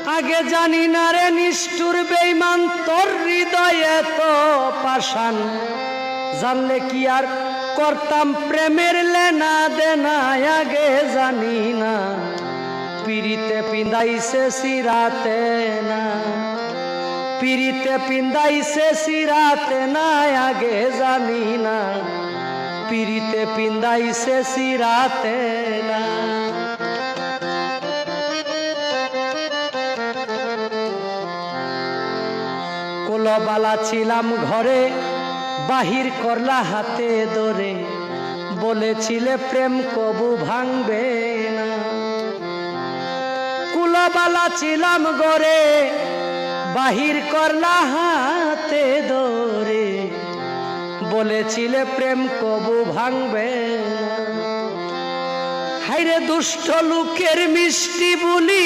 আগে জানি না রে নিষ্ঠুর বেঈমান তোর হৃদয়ে তো পাষাণ জানলে কি আর করতাম প্রেমের লেনা দেনা আগে জানি না পিরিতে পিন্দাইছে সিরাতে না পিরিতে পিন্দাইছে সিরাতে না আগে জানি না পিরিতে পিন্দাইছে সিরাতে না কোলবালা ছিলাম ঘরে বাহির করলা হাতে ধরে বলেছিলে প্রেম কবু ভাঙবে না কুলবালা ছিলাম ঘরে বাহির করলা হাতে ধরে বলেছিলে প্রেম কবু ভাঙবে না হায়রে দুষ্ট লোকের মিষ্টি বুলি